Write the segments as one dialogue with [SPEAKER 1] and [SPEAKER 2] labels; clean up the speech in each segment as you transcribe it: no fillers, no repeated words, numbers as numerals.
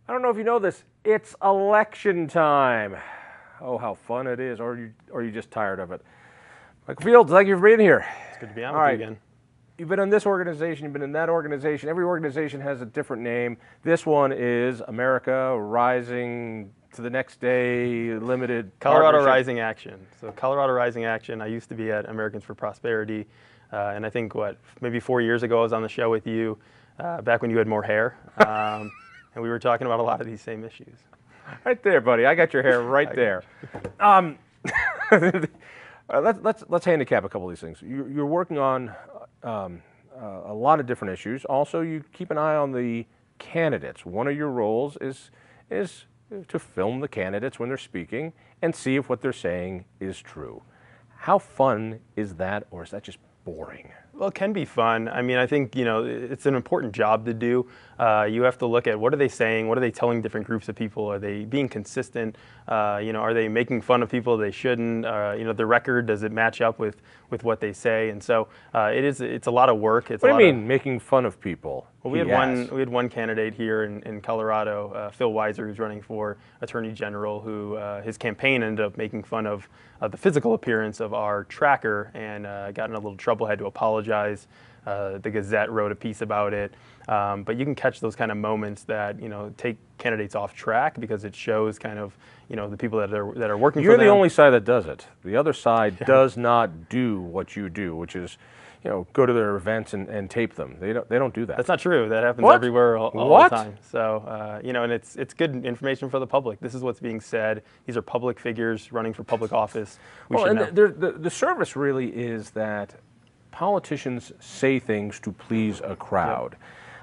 [SPEAKER 1] I don't know if you know this, it's election time. Oh, how fun it is, or are you just tired of it? Michael Fields, thank you for being here.
[SPEAKER 2] It's good to be on
[SPEAKER 1] All
[SPEAKER 2] with
[SPEAKER 1] right.
[SPEAKER 2] you again.
[SPEAKER 1] You've been in this organization, you've been in that organization. Every organization has a different name. This one is America Rising to the Next Day Limited
[SPEAKER 2] Colorado
[SPEAKER 1] Partnership.
[SPEAKER 2] Rising Action. So Colorado Rising Action, I used to be at Americans for Prosperity. And I think, maybe 4 years ago I was on the show with you, back when you had more hair. And we were talking about a lot of these same issues.
[SPEAKER 1] Right there, buddy. I got your hair right there. Let's handicap a couple of these things. You're working on a lot of different issues. Also, you keep an eye on the candidates. One of your roles is to film the candidates when they're speaking and see if what they're saying is true. How fun is that, or is that just boring?
[SPEAKER 2] Well, it can be fun. I mean, I think, it's an important job to do. You have to look at what are they saying, what are they telling different groups of people, are they being consistent, are they making fun of people they shouldn't, the record, does it match up with what they say? And so it's a lot of work.
[SPEAKER 1] What do you mean, making fun of people?
[SPEAKER 2] Well, we had one candidate here in Colorado, Phil Weiser, who's running for Attorney General, who his campaign ended up making fun of the physical appearance of our tracker and got in a little trouble, had to apologize. The Gazette wrote a piece about it. But you can catch those kind of moments that, take candidates off track because it shows kind of, the people that are working for them.
[SPEAKER 1] You're the only side that does it. The other side does not do what you do, which is, go to their events and tape them. They don't do that.
[SPEAKER 2] That's not true. That happens
[SPEAKER 1] What?
[SPEAKER 2] everywhere all
[SPEAKER 1] What?
[SPEAKER 2] the time. So, and it's good information for the public. This is what's being said. These are public figures running for public office. We should know.
[SPEAKER 1] The service really is that politicians say things to please a crowd.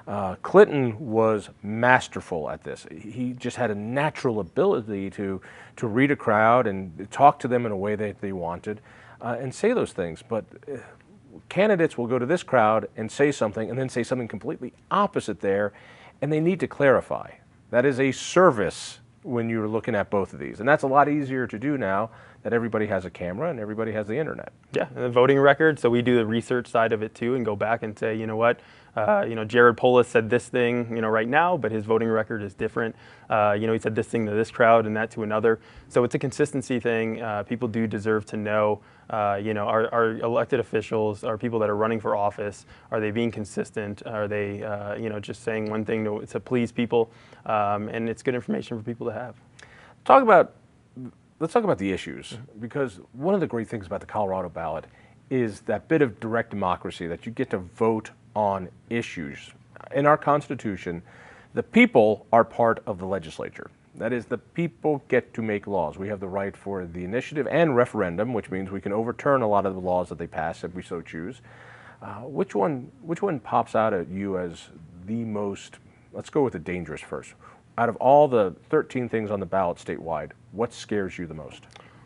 [SPEAKER 1] Yep. Clinton was masterful at this. He just had a natural ability to read a crowd and talk to them in a way that they wanted and say those things. But candidates will go to this crowd and say something and then say something completely opposite there, and they need to clarify. That is a service when you're looking at both of these. And that's a lot easier to do now that everybody has a camera and everybody has the internet.
[SPEAKER 2] Yeah, and the voting record. So we do the research side of it too and go back and say, Jared Polis said this thing, right now, but his voting record is different. He said this thing to this crowd and that to another. So it's a consistency thing. People do deserve to know, our elected officials, our people that are running for office, are they being consistent? Are they, just saying one thing to please people? And it's good information for people to have.
[SPEAKER 1] Let's talk about the issues, because one of the great things about the Colorado ballot is that bit of direct democracy, that you get to vote on issues. In our Constitution, the people are part of the legislature. That is, the people get to make laws. We have the right for the initiative and referendum, which means we can overturn a lot of the laws that they pass if we so choose. Which one pops out at you as the most, let's go with the dangerous first. Out of all the 13 things on the ballot statewide, what scares you the most?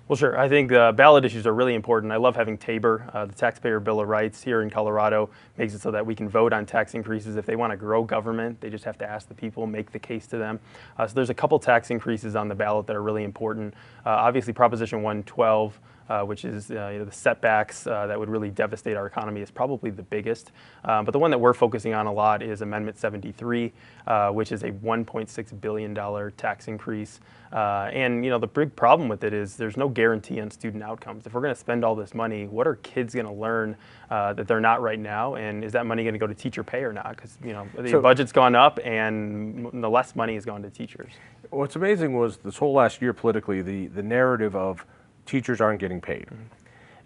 [SPEAKER 2] Well, sure. I think ballot issues are really important. I love having TABOR, the Taxpayer Bill of Rights here in Colorado, makes it so that we can vote on tax increases. If they want to grow government, they just have to ask the people, make the case to them. So there's a couple tax increases on the ballot that are really important. Obviously, Proposition 112, which is the setbacks that would really devastate our economy, is probably the biggest. But the one that we're focusing on a lot is Amendment 73, which is a $1.6 billion tax increase. And the big problem with it is there's no guarantee on student outcomes. If we're going to spend all this money, what are kids going to learn that they're not right now? And is that money going to go to teacher pay or not? Because the budget's gone up and the less money has gone to teachers.
[SPEAKER 1] What's amazing was this whole last year politically, the narrative of teachers aren't getting paid.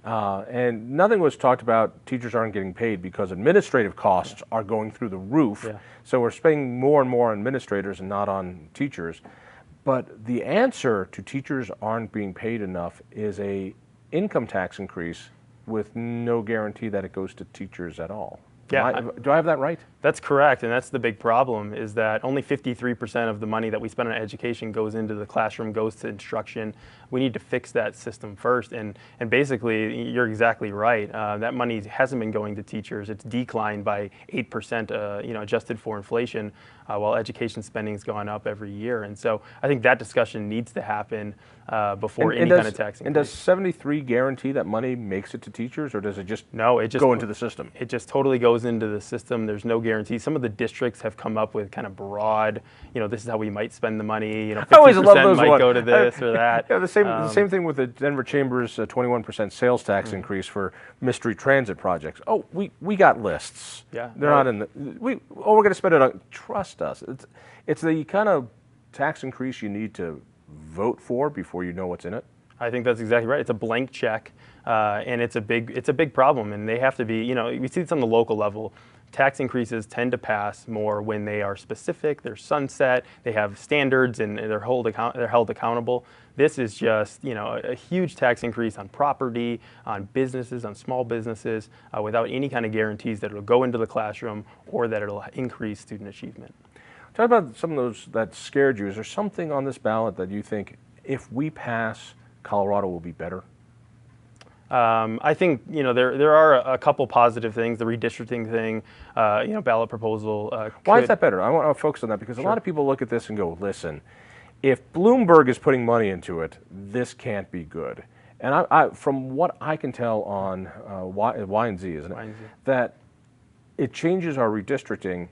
[SPEAKER 1] And nothing was talked about teachers aren't getting paid because administrative costs are going through the roof. Yeah. So we're spending more and more on administrators and not on teachers. But the answer to teachers aren't being paid enough is a income tax increase with no guarantee that it goes to teachers at all.
[SPEAKER 2] Yeah.
[SPEAKER 1] Do I have that right?
[SPEAKER 2] That's correct, and that's the big problem, is that only 53% of the money that we spend on education goes into the classroom, goes to instruction. We need to fix that system first, and basically, you're exactly right. That money hasn't been going to teachers. It's declined by 8%, adjusted for inflation, while education spending has gone up every year. And so I think that discussion needs to happen before any kind of tax increase.
[SPEAKER 1] And does 73 guarantee that money makes it to teachers, or does it just go into the system?
[SPEAKER 2] It just totally goes into the system. There's no guarantees. Some of the districts have come up with kind of broad, this is how we might spend the money.
[SPEAKER 1] I always love
[SPEAKER 2] 50%
[SPEAKER 1] those
[SPEAKER 2] might
[SPEAKER 1] ones.
[SPEAKER 2] go to this or that.
[SPEAKER 1] Yeah, the same thing with the Denver Chamber's 21% sales tax increase for mystery transit projects. Oh, we got lists.
[SPEAKER 2] Yeah,
[SPEAKER 1] they're not in the. We're going to spend it on. Trust us. It's the kind of tax increase you need to vote for before you know what's in it.
[SPEAKER 2] I think that's exactly right. It's a blank check, and it's a big problem. And they have to be. We see this on the local level. Tax increases tend to pass more when they are specific, they're sunset, they have standards, and they're held accountable. This is just a huge tax increase on property, on businesses, on small businesses, without any kind of guarantees that it'll go into the classroom or that it'll increase student achievement.
[SPEAKER 1] Talk about some of those that scared you. Is there something on this ballot that you think, if we pass, Colorado will be better?
[SPEAKER 2] I think there are a couple positive things. The redistricting thing, ballot proposal.
[SPEAKER 1] Why is that better? I want to focus on that because a lot of people look at this and go, "Listen, if Bloomberg is putting money into it, this can't be good." And I from what I can tell on Y and Z, isn't it,
[SPEAKER 2] Y&Z.
[SPEAKER 1] that it changes our redistricting,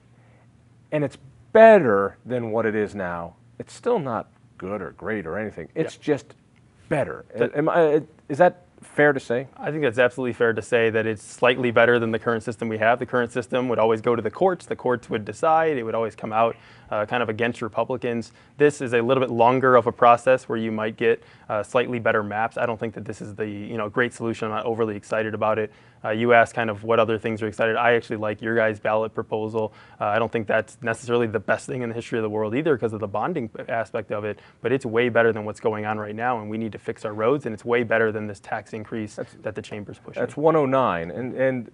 [SPEAKER 1] and it's better than what it is now. It's still not good or great or anything. It's just better. Is that fair to say?
[SPEAKER 2] I think that's absolutely fair to say that it's slightly better than the current system we have. The current system would always go to the courts. The courts would decide. It would always come out kind of against Republicans. This is a little bit longer of a process where you might get slightly better maps. I don't think that this is the great solution. I'm not overly excited about it. You asked kind of what other things are excited. I actually like your guys' ballot proposal. I don't think that's necessarily the best thing in the history of the world either because of the bonding aspect of it, but it's way better than what's going on right now, and we need to fix our roads, and it's way better than this tax increase that the chamber's pushing.
[SPEAKER 1] That's 109, and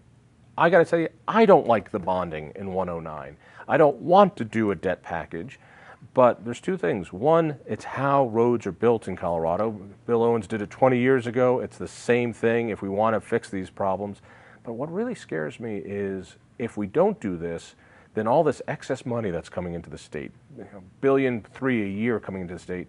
[SPEAKER 1] I got to tell you, I don't like the bonding in 109. I don't want to do a debt package, but there's two things. One, it's how roads are built in Colorado. Bill Owens did it 20 years ago. It's the same thing if we want to fix these problems. But what really scares me is if we don't do this, then all this excess money that's coming into the state, $1.3 billion a year coming into the state,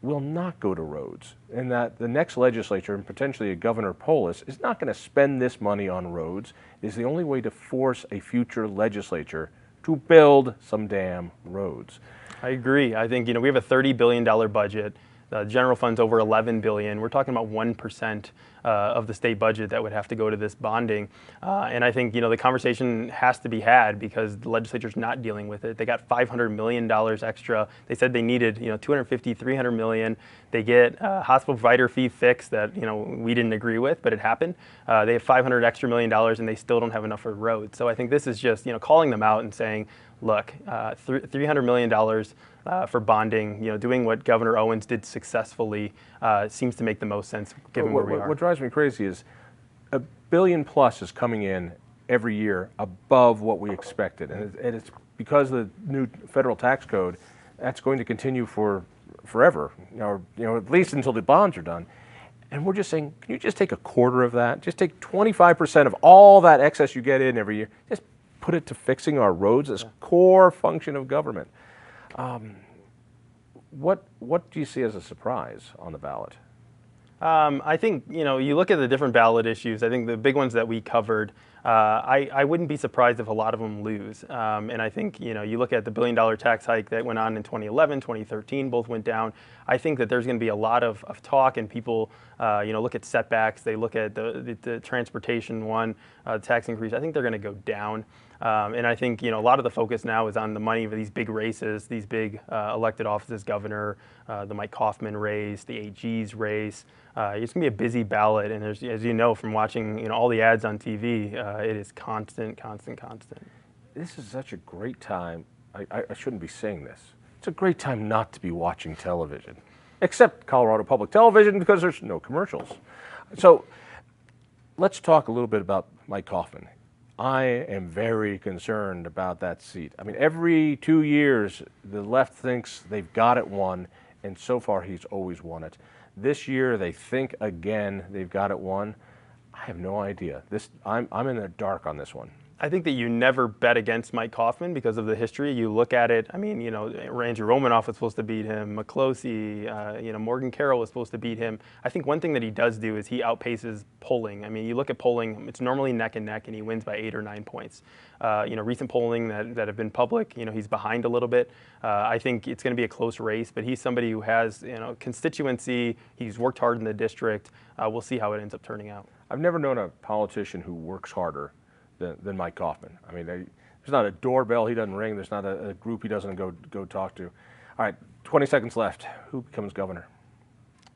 [SPEAKER 1] will not go to roads. And that the next legislature, and potentially a Governor Polis, is not going to spend this money on roads. It is the only way to force a future legislature to build some damn roads.
[SPEAKER 2] I agree. I think we have a $30 billion budget. The general fund's over $11 billion. We're talking about 1% of the state budget that would have to go to this bonding. And I think the conversation has to be had because the legislature's not dealing with it. They got $500 million extra. They said they needed $250, $300 million. They get hospital provider fee fix that we didn't agree with, but it happened. They have $500 extra million, and they still don't have enough for roads. So I think this is just calling them out and saying, look, $300 million for bonding, doing what Governor Owens did successfully seems to make the most sense given where we are.
[SPEAKER 1] What drives me crazy is $1 billion plus is coming in every year above what we expected. And it's because of the new federal tax code, that's going to continue for forever, at least until the bonds are done. And we're just saying, can you just take a quarter of that? Just take 25% of all that excess you get in every year. Just put it to fixing our roads as core function of government. What do you see as a surprise on the ballot?
[SPEAKER 2] I think, you look at the different ballot issues. I think the big ones that we covered, I wouldn't be surprised if a lot of them lose. And I think, you look at the $1 billion tax hike that went on in 2011, 2013, both went down. I think that there's going to be a lot of talk, and people, look at setbacks. They look at the transportation one, tax increase. I think they're going to go down. And I think, a lot of the focus now is on the money for these big races, these big elected offices, governor, the Mike Coffman race, the AG's race. It's going to be a busy ballot, and there's, as you know from watching all the ads on TV, it is constant.
[SPEAKER 1] This is such a great time. I shouldn't be saying this. It's a great time not to be watching television, except Colorado Public Television because there's no commercials. So let's talk a little bit about Mike Coffman. I am very concerned about that seat. I mean, every 2 years, the left thinks they've got it won, and so far he's always won it. This year, they think again they've got it won. I have no idea. I'm in the dark on this one.
[SPEAKER 2] I think that you never bet against Mike Coffman because of the history. You look at it, I mean, Andrew Romanoff was supposed to beat him, McCloskey, Morgan Carroll was supposed to beat him. I think one thing that he does do is he outpaces polling. I mean, you look at polling, it's normally neck and neck, and he wins by 8 or 9 points. Recent polling that have been public, he's behind a little bit. I think it's going to be a close race, but he's somebody who has, constituency. He's worked hard in the district. We'll see how it ends up turning out.
[SPEAKER 1] I've never known a politician who works harder than Mike Coffman. I mean, there's not a doorbell he doesn't ring. There's not a group he doesn't go talk to. All right, 20 seconds left. Who becomes governor?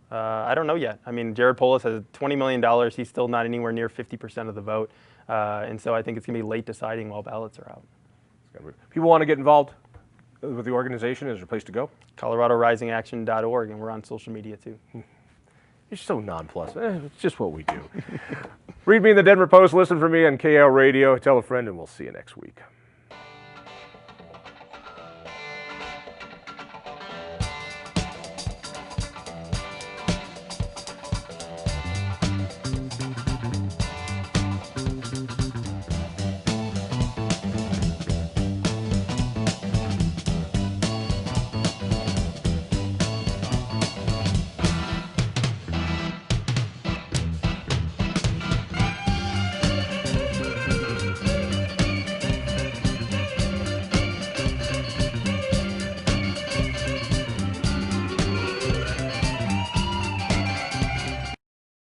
[SPEAKER 2] I don't know yet. I mean, Jared Polis has $20 million. He's still not anywhere near 50% of the vote. And so I think it's going to be late deciding while ballots are out.
[SPEAKER 1] People want to get involved with the organization. Is there a place to go?
[SPEAKER 2] ColoradoRisingAction.org, and we're on social media too.
[SPEAKER 1] You're so nonplussed. It's just what we do. Read me in the Denver Post. Listen for me on KL Radio. Tell a friend, and we'll see you next week.